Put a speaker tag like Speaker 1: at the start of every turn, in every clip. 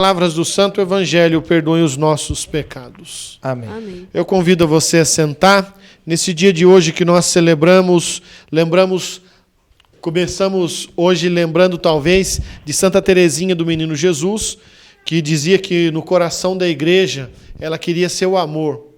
Speaker 1: Palavras do Santo Evangelho perdoem os nossos pecados.
Speaker 2: Amém.
Speaker 3: Amém.
Speaker 1: Eu convido você a sentar. Nesse dia de hoje que nós começamos hoje lembrando talvez de Santa Teresinha do Menino Jesus, que dizia que no coração da igreja ela queria ser o amor.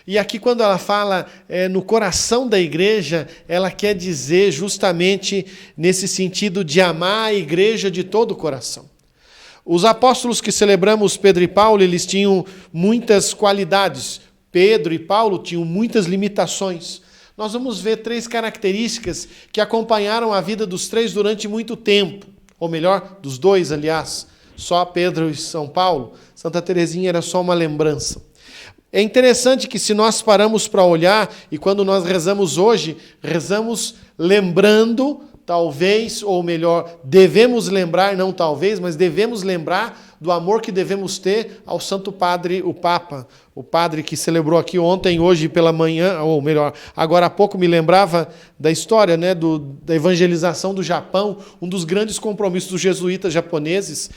Speaker 1: E aqui quando ela fala no coração da igreja, ela quer dizer justamente nesse sentido de amar a igreja de todo o coração. Os apóstolos que celebramos, Pedro e Paulo, eles tinham muitas qualidades. Pedro e Paulo tinham muitas limitações. Nós vamos ver 3 características que acompanharam a vida dos 3 durante muito tempo. Ou melhor, dos 2, aliás. Só Pedro e São Paulo. Santa Teresinha era só uma lembrança. É interessante que se nós paramos para olhar, e quando nós rezamos hoje, rezamos lembrando, talvez, ou melhor, devemos lembrar, não talvez, mas devemos lembrar do amor que devemos ter ao Santo Padre, o Papa. O padre que celebrou aqui ontem, hoje pela manhã, ou melhor, agora há pouco me lembrava da história, né, da evangelização do Japão, um dos grandes compromissos dos jesuítas japoneses.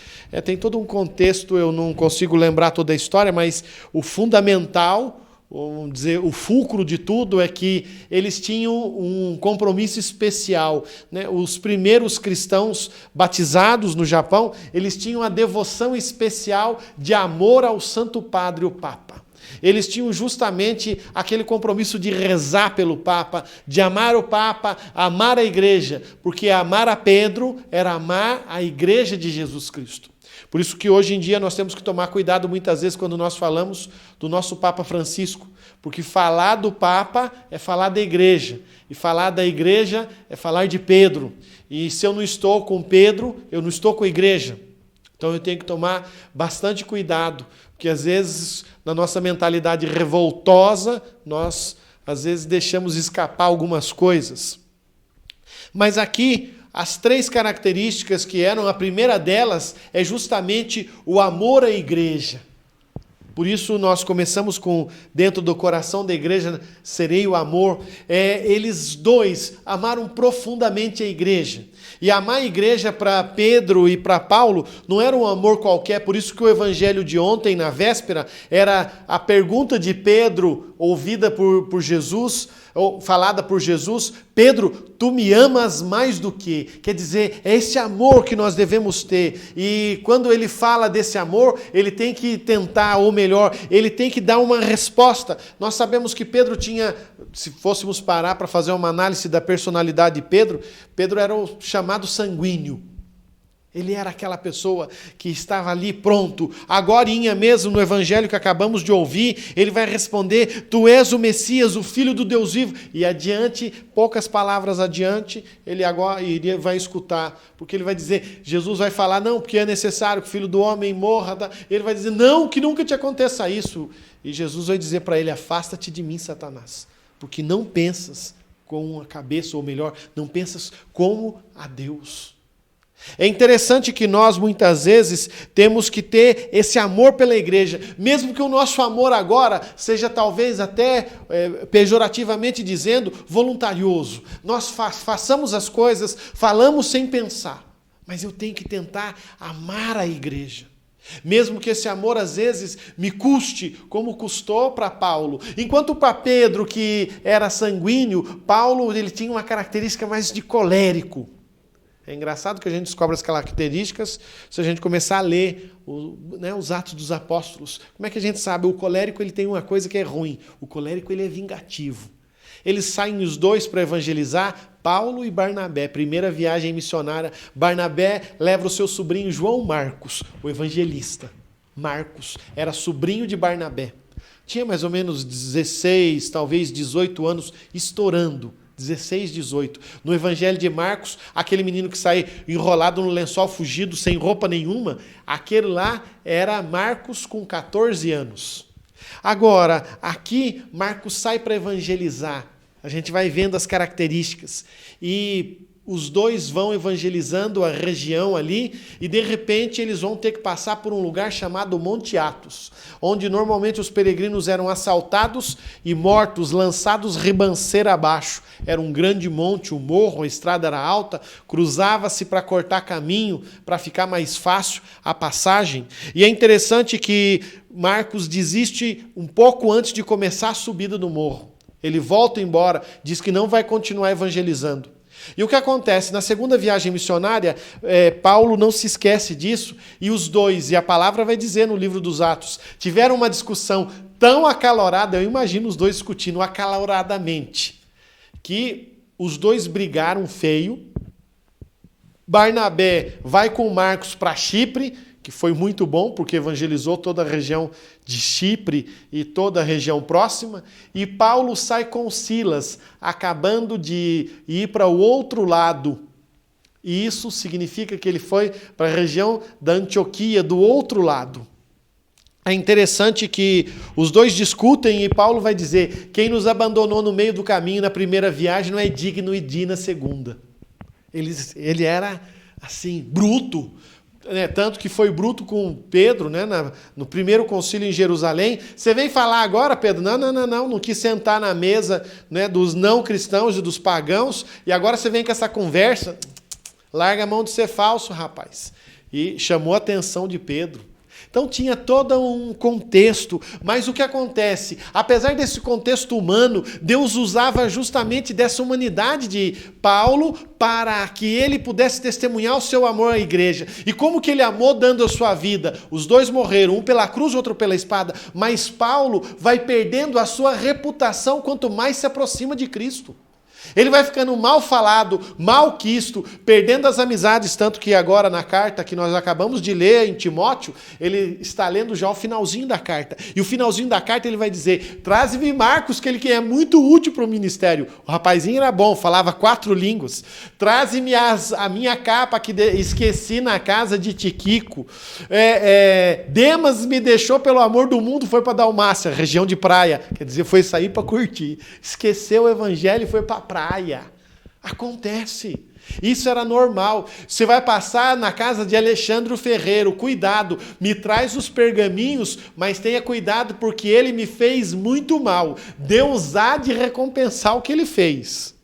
Speaker 1: Tem todo um contexto, eu não consigo lembrar toda a história, mas o fundamental, vamos dizer, o fulcro de tudo é que eles tinham um compromisso especial, né? Os primeiros cristãos batizados no Japão, eles tinham a devoção especial de amor ao Santo Padre, o Papa. Eles tinham justamente aquele compromisso de rezar pelo Papa, de amar o Papa, amar a igreja, porque amar a Pedro era amar a igreja de Jesus Cristo. Por isso que hoje em dia nós temos que tomar cuidado muitas vezes quando nós falamos do nosso Papa Francisco, porque falar do Papa é falar da igreja, e falar da igreja é falar de Pedro. E se eu não estou com Pedro, eu não estou com a igreja. Então eu tenho que tomar bastante cuidado, porque às vezes na nossa mentalidade revoltosa, nós às vezes deixamos escapar algumas coisas. Mas aqui, as 3 características que eram, a primeira delas é justamente o amor à igreja. Por isso nós começamos com, dentro do coração da igreja, serei o amor. Eles 2 amaram profundamente a igreja. E amar a igreja para Pedro e para Paulo não era um amor qualquer, por isso que o evangelho de ontem, na véspera, era a pergunta de Pedro, ouvida por Jesus, ou falada por Jesus: Pedro, tu me amas mais do que? Quer dizer, é esse amor que nós devemos ter. E quando ele fala desse amor, ele tem que tentar, ou melhor, ele tem que dar uma resposta. Nós sabemos que Pedro tinha, se fôssemos parar para fazer uma análise da personalidade de Pedro, Pedro era o chamado sanguíneo. Ele era aquela pessoa que estava ali pronto. Agorinha mesmo, no evangelho que acabamos de ouvir, ele vai responder: tu és o Messias, o Filho do Deus vivo. E adiante, poucas palavras adiante, ele agora vai escutar. Porque ele vai dizer, Jesus vai falar, não, porque é necessário que o Filho do Homem morra. Tá? Ele vai dizer, não, que nunca te aconteça isso. E Jesus vai dizer para ele, afasta-te de mim, Satanás. Porque não pensas com a cabeça, ou melhor, não pensas como a Deus. É interessante que nós, muitas vezes, temos que ter esse amor pela igreja, mesmo que o nosso amor agora seja talvez até, pejorativamente dizendo, voluntarioso. Nós façamos as coisas, falamos sem pensar, mas eu tenho que tentar amar a igreja. Mesmo que esse amor, às vezes, me custe, como custou para Paulo. Enquanto para Pedro, que era sanguíneo, Paulo ele tinha uma característica mais de colérico. É engraçado que a gente descobre as características se a gente começar a ler os Atos dos Apóstolos. Como é que a gente sabe? O colérico ele tem uma coisa que é ruim. O colérico ele é vingativo. Eles saem os 2 para evangelizar, Paulo e Barnabé. Primeira viagem missionária. Barnabé leva o seu sobrinho João Marcos, o evangelista. Marcos era sobrinho de Barnabé. Tinha mais ou menos 16, talvez 18 anos, estourando. 16, 18. No Evangelho de Marcos, aquele menino que sai enrolado no lençol fugido, sem roupa nenhuma, aquele lá era Marcos com 14 anos. Agora, aqui, Marcos sai para evangelizar. A gente vai vendo as características. E os dois vão evangelizando a região ali e de repente eles vão ter que passar por um lugar chamado Monte Athos, onde normalmente os peregrinos eram assaltados e mortos, lançados ribanceira abaixo. Era um grande monte, um morro, a estrada era alta, cruzava-se para cortar caminho, para ficar mais fácil a passagem. E é interessante que Marcos desiste um pouco antes de começar a subida do morro. Ele volta embora, diz que não vai continuar evangelizando. E o que acontece? Na segunda viagem missionária, Paulo não se esquece disso, e os dois, e a palavra vai dizer no livro dos Atos, tiveram uma discussão tão acalorada, eu imagino os dois discutindo acaloradamente, que os dois brigaram feio. Barnabé vai com Marcos para Chipre, que foi muito bom, porque evangelizou toda a região de Chipre e toda a região próxima, e Paulo sai com Silas, acabando de ir para o outro lado. E isso significa que ele foi para a região da Antioquia, do outro lado. É interessante que os dois discutem e Paulo vai dizer: quem nos abandonou no meio do caminho na primeira viagem não é digno de ir na segunda. Ele era assim, bruto. Tanto que foi bruto com Pedro, né, no primeiro concílio em Jerusalém. Você vem falar agora, Pedro? Não quis sentar na mesa, né, dos não cristãos e dos pagãos, e agora você vem com essa conversa. Larga a mão de ser falso, rapaz. E chamou a atenção de Pedro. Então tinha todo um contexto, mas o que acontece? Apesar desse contexto humano, Deus usava justamente dessa humanidade de Paulo para que ele pudesse testemunhar o seu amor à igreja. E como que ele amou dando a sua vida? Os dois morreram, um pela cruz, outro pela espada, mas Paulo vai perdendo a sua reputação quanto mais se aproxima de Cristo. Ele vai ficando mal falado, mal quisto, perdendo as amizades, tanto que agora na carta que nós acabamos de ler em Timóteo, ele está lendo já o finalzinho da carta. E o finalzinho da carta ele vai dizer: traze-me Marcos, que ele é muito útil para o ministério. O rapazinho era bom, falava 4 línguas. Traze-me a minha capa que esqueci na casa de Tiquico. Demas me deixou pelo amor do mundo, foi para Dalmácia, região de praia. Quer dizer, foi sair para curtir. Esqueceu o evangelho e foi para praia. Acontece. Isso era normal. Você vai passar na casa de Alexandre Ferreiro, cuidado, me traz os pergaminhos, mas tenha cuidado porque ele me fez muito mal. Deus há de recompensar o que ele fez.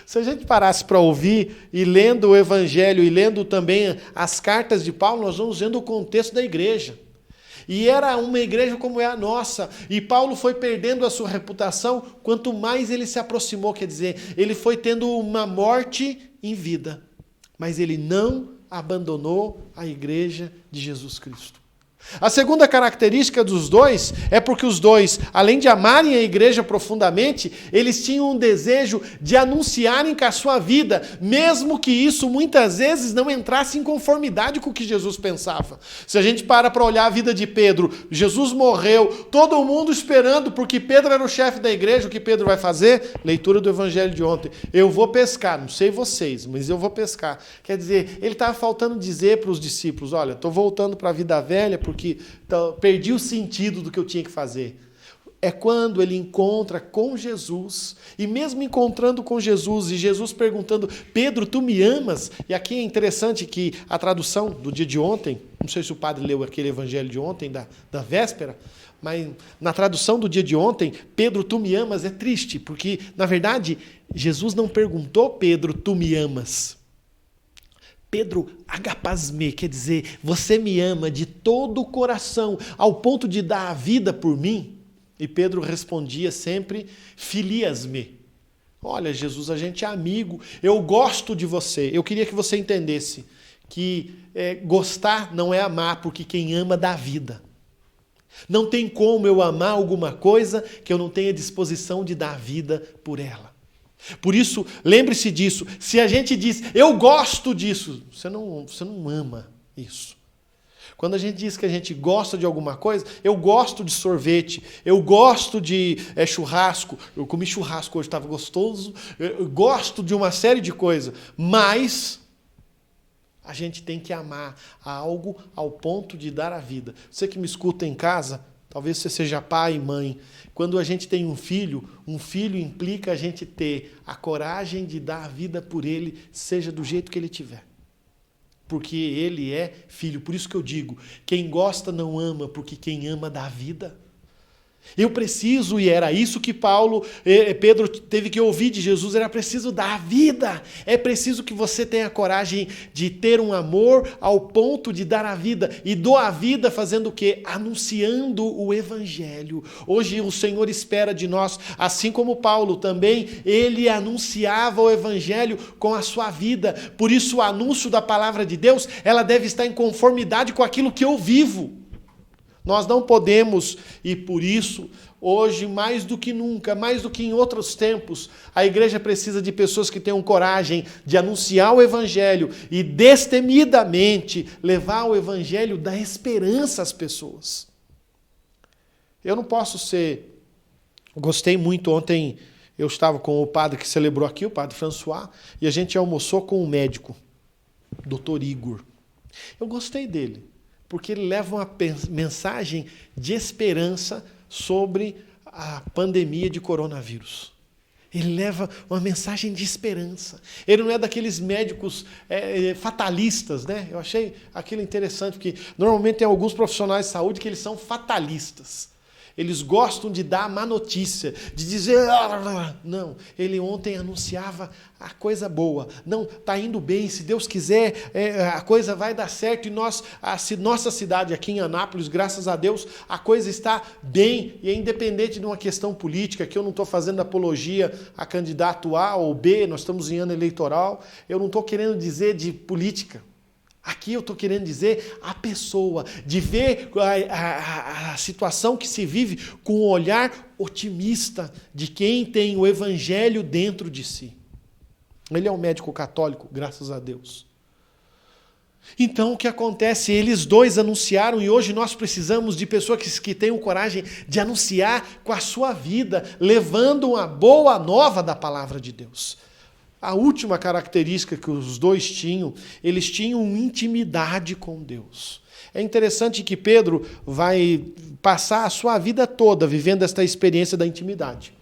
Speaker 1: Se a gente parasse para ouvir e lendo o evangelho e lendo também as cartas de Paulo, nós vamos vendo o contexto da igreja. E era uma igreja como é a nossa. E Paulo foi perdendo a sua reputação quanto mais ele se aproximou. Quer dizer, ele foi tendo uma morte em vida. Mas ele não abandonou a igreja de Jesus Cristo. A segunda característica dos dois é porque os dois, além de amarem a igreja profundamente, eles tinham um desejo de anunciarem com a sua vida, mesmo que isso muitas vezes não entrasse em conformidade com o que Jesus pensava. Se a gente para olhar a vida de Pedro, Jesus morreu, todo mundo esperando, porque Pedro era o chefe da igreja, o que Pedro vai fazer? Leitura do evangelho de ontem. Eu vou pescar, não sei vocês, mas eu vou pescar. Quer dizer, ele estava faltando dizer para os discípulos: olha, estou voltando para a vida velha, porque perdi o sentido do que eu tinha que fazer. É quando ele encontra com Jesus, e mesmo encontrando com Jesus, e Jesus perguntando: Pedro, tu me amas? E aqui é interessante que a tradução do dia de ontem, não sei se o padre leu aquele evangelho de ontem, da véspera, mas na tradução do dia de ontem, Pedro, tu me amas, é triste, porque, na verdade, Jesus não perguntou: Pedro, tu me amas? Pedro, agapasme, quer dizer, você me ama de todo o coração, ao ponto de dar a vida por mim? E Pedro respondia sempre: filiasme. Olha, Jesus, a gente é amigo, eu gosto de você. Eu queria que você entendesse que gostar não é amar, porque quem ama dá vida. Não tem como eu amar alguma coisa que eu não tenha disposição de dar vida por ela. Por isso, lembre-se disso. Se a gente diz: eu gosto disso, você não ama isso. Quando a gente diz que a gente gosta de alguma coisa, eu gosto de sorvete, eu gosto de churrasco, eu comi churrasco hoje, estava gostoso, eu gosto de uma série de coisas, mas a gente tem que amar algo ao ponto de dar a vida. Você que me escuta em casa, Talvez você seja pai e mãe. Quando a gente tem um filho implica a gente ter a coragem de dar a vida por ele, seja do jeito que ele tiver. Porque ele é filho. Por isso que eu digo, quem gosta não ama, porque quem ama dá vida. Eu preciso, e era isso que Pedro teve que ouvir de Jesus, era preciso dar a vida. É preciso que você tenha coragem de ter um amor ao ponto de dar a vida. E dou a vida fazendo o quê? Anunciando o Evangelho. Hoje o Senhor espera de nós, assim como Paulo também, ele anunciava o Evangelho com a sua vida. Por isso o anúncio da palavra de Deus, ela deve estar em conformidade com aquilo que eu vivo. Nós não podemos, e por isso, hoje, mais do que nunca, mais do que em outros tempos, a igreja precisa de pessoas que tenham coragem de anunciar o Evangelho e destemidamente levar o Evangelho da esperança às pessoas. Eu não posso ser... Gostei muito, ontem eu estava com o padre que celebrou aqui, o padre François, e a gente almoçou com um médico, Dr. Igor. Eu gostei dele. Porque ele leva uma mensagem de esperança sobre a pandemia de coronavírus. Ele leva uma mensagem de esperança. Ele não é daqueles médicos fatalistas, né? Eu achei aquilo interessante, porque normalmente tem alguns profissionais de saúde que eles são fatalistas. Eles gostam de dar a má notícia, de dizer... Não, ele ontem anunciava a coisa boa. Não, está indo bem, se Deus quiser, a coisa vai dar certo. E nossa cidade aqui em Anápolis, graças a Deus, a coisa está bem. E é independente de uma questão política, que eu não estou fazendo apologia a candidato A ou B, nós estamos em ano eleitoral. Eu não estou querendo dizer de política. Aqui eu estou querendo dizer a pessoa, de ver a situação que se vive com um olhar otimista de quem tem o Evangelho dentro de si. Ele é um médico católico, graças a Deus. Então o que acontece? Eles dois anunciaram e hoje nós precisamos de pessoas que tenham coragem de anunciar com a sua vida, levando uma boa nova da palavra de Deus. A última característica que os dois tinham, eles tinham intimidade com Deus. É interessante que Pedro vai passar a sua vida toda vivendo esta experiência da intimidade.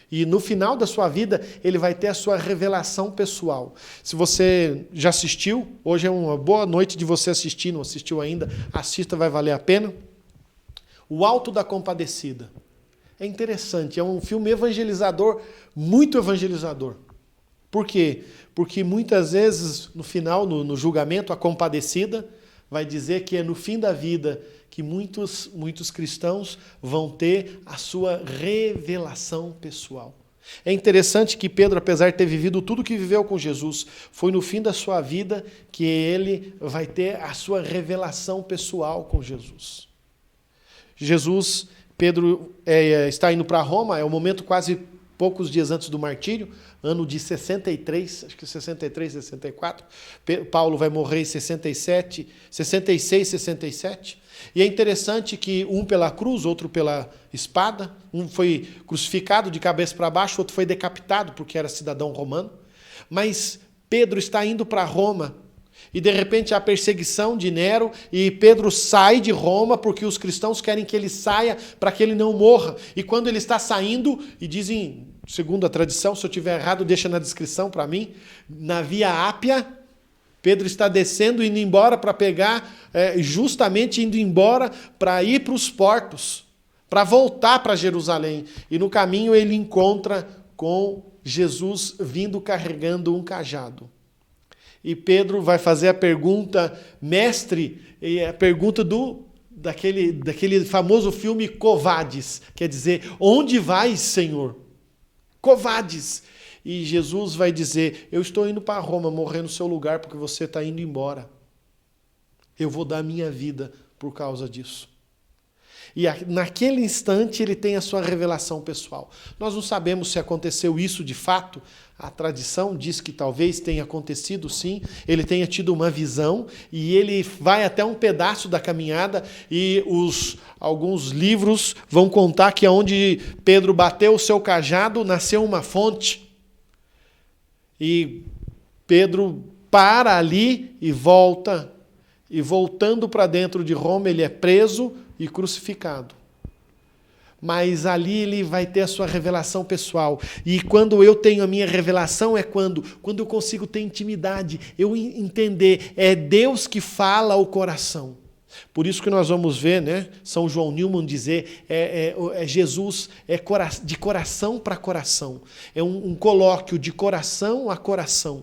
Speaker 1: E no final da sua vida, ele vai ter a sua revelação pessoal. Se você já assistiu, hoje é uma boa noite de você assistir, não assistiu ainda, assista, vai valer a pena. O Alto da Compadecida. É interessante, é um filme evangelizador, muito evangelizador. Por quê? Porque muitas vezes, no final, no julgamento, a compadecida vai dizer que é no fim da vida que muitos cristãos vão ter a sua revelação pessoal. É interessante que Pedro, apesar de ter vivido tudo o que viveu com Jesus, foi no fim da sua vida que ele vai ter a sua revelação pessoal com Jesus. Pedro está indo para Roma, é o momento quase poucos dias antes do martírio, ano de 63, acho que 63, 64. Paulo vai morrer em 67, 66, 67. E é interessante que um pela cruz, outro pela espada, um foi crucificado de cabeça para baixo, outro foi decapitado porque era cidadão romano. Mas Pedro está indo para Roma e de repente há perseguição de Nero e Pedro sai de Roma porque os cristãos querem que ele saia para que ele não morra. E quando ele está saindo, e dizem, segundo a tradição, se eu estiver errado, deixa na descrição para mim, na Via Ápia, Pedro está descendo, indo embora para pegar, justamente indo embora para ir para os portos, para voltar para Jerusalém. E no caminho ele encontra com Jesus vindo carregando um cajado. E Pedro vai fazer a pergunta, mestre, a pergunta daquele famoso filme Covades, quer dizer, onde vais, Senhor? Covades. E Jesus vai dizer, eu estou indo para Roma, morrer no seu lugar, porque você está indo embora. Eu vou dar a minha vida por causa disso. E naquele instante ele tem a sua revelação pessoal. Nós não sabemos se aconteceu isso de fato. A tradição diz que talvez tenha acontecido sim. Ele tenha tido uma visão e ele vai até um pedaço da caminhada e alguns livros vão contar que onde Pedro bateu o seu cajado nasceu uma fonte. E Pedro para ali e volta. E voltando para dentro de Roma ele é preso e crucificado. mas ali ele vai ter a sua revelação pessoal. E quando eu tenho a minha revelação é quando eu consigo ter intimidade, eu entender, é Deus que fala ao coração. Por isso que nós vamos ver, né, São João Newman dizer, Jesus de coração para coração. É um colóquio de coração a coração.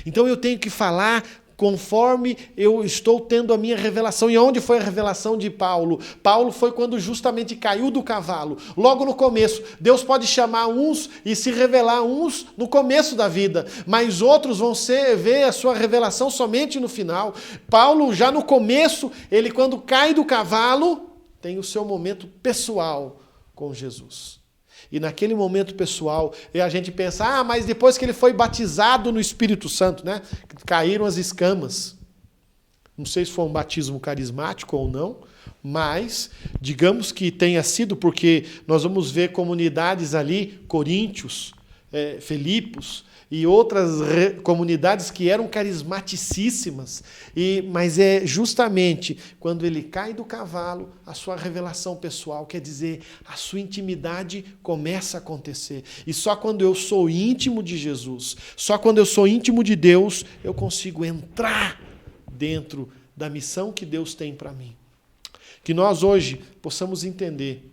Speaker 1: Então eu tenho que falar conforme eu estou tendo a minha revelação. E onde foi a revelação de Paulo? Paulo foi quando justamente caiu do cavalo. Logo no começo. Deus pode chamar uns e se revelar uns no começo da vida, mas outros vão ver a sua revelação somente no final. Paulo, já no começo, ele quando cai do cavalo, tem o seu momento pessoal com Jesus. E naquele momento pessoal, a gente pensa, mas depois que ele foi batizado no Espírito Santo, né? Caíram as escamas. Não sei se foi um batismo carismático ou não, mas digamos que tenha sido, porque nós vamos ver comunidades ali, Coríntios, Filipos, e outras comunidades que eram carismaticíssimas, mas é justamente quando ele cai do cavalo, a sua revelação pessoal, quer dizer, a sua intimidade começa a acontecer. E só quando eu sou íntimo de Jesus, só quando eu sou íntimo de Deus, eu consigo entrar dentro da missão que Deus tem para mim. Que nós hoje possamos entender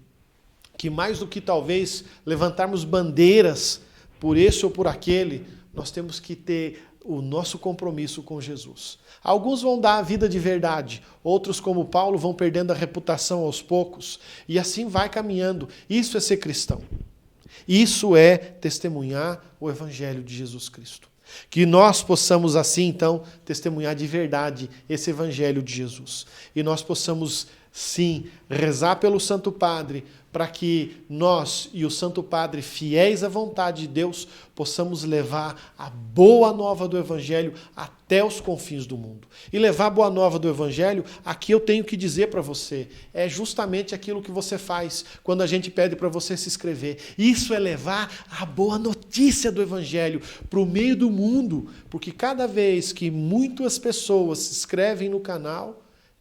Speaker 1: que mais do que talvez levantarmos bandeiras por esse ou por aquele, nós temos que ter o nosso compromisso com Jesus. Alguns vão dar a vida de verdade, outros, como Paulo, vão perdendo a reputação aos poucos, e assim vai caminhando. Isso é ser cristão. Isso é testemunhar o Evangelho de Jesus Cristo. Que nós possamos assim, então, testemunhar de verdade esse Evangelho de Jesus. E nós possamos, sim, rezar pelo Santo Padre, para que nós e o Santo Padre, fiéis à vontade de Deus, possamos levar a boa nova do Evangelho até os confins do mundo. E levar a boa nova do Evangelho, aqui eu tenho que dizer para você, é justamente aquilo que você faz quando a gente pede para você se inscrever. Isso é levar a boa notícia do Evangelho para o meio do mundo, porque cada vez que muitas pessoas se inscrevem no canal,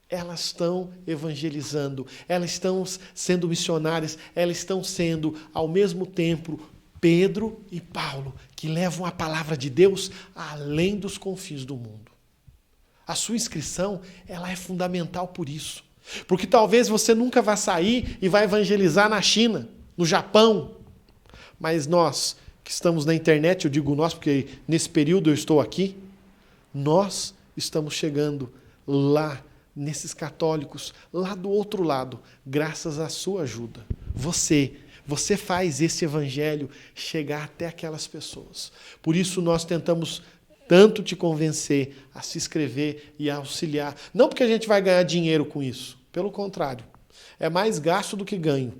Speaker 1: elas estão evangelizando, elas estão sendo missionárias, elas estão sendo, ao mesmo tempo, Pedro e Paulo, que levam a palavra de Deus além dos confins do mundo. A sua inscrição, ela é fundamental por isso. Porque talvez você nunca vá sair e vai evangelizar na China, no Japão. Mas nós, que estamos na internet, eu digo nós porque nesse período eu estou aqui, nós estamos chegando lá, nesses católicos, lá do outro lado, graças à sua ajuda. Você faz esse evangelho chegar até aquelas pessoas. Por isso nós tentamos tanto te convencer a se inscrever e a auxiliar. Não porque a gente vai ganhar dinheiro com isso, pelo contrário. É mais gasto do que ganho.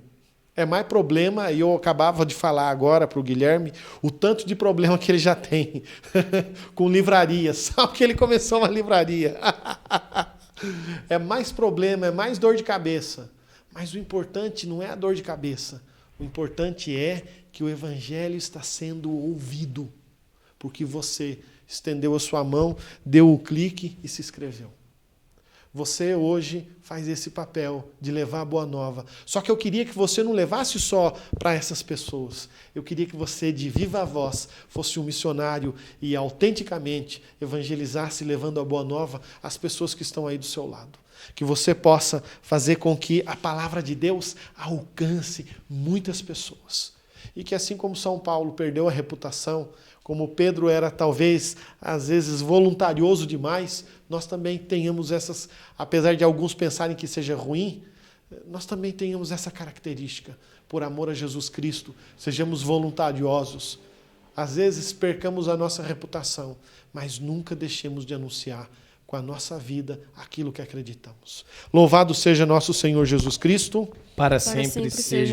Speaker 1: É mais problema, e eu acabava de falar agora para o Guilherme, o tanto de problema que ele já tem com livrarias. Sabe que ele começou uma livraria. É mais problema, é mais dor de cabeça. Mas o importante não é a dor de cabeça. O importante é que o Evangelho está sendo ouvido. Porque você estendeu a sua mão, deu o clique e se inscreveu. Você hoje faz esse papel de levar a boa nova. Só que eu queria que você não levasse só para essas pessoas. Eu queria que você, de viva voz, fosse um missionário e autenticamente evangelizasse, levando a boa nova às pessoas que estão aí do seu lado. Que você possa fazer com que a palavra de Deus alcance muitas pessoas. E que assim como São Paulo perdeu a reputação, como Pedro era talvez, às vezes, voluntarioso demais, nós também tenhamos essas, apesar de alguns pensarem que seja ruim, nós também tenhamos essa característica, por amor a Jesus Cristo, sejamos voluntariosos. Às vezes percamos a nossa reputação, mas nunca deixemos de anunciar com a nossa vida aquilo que acreditamos. Louvado seja nosso Senhor Jesus Cristo.
Speaker 2: Para sempre seja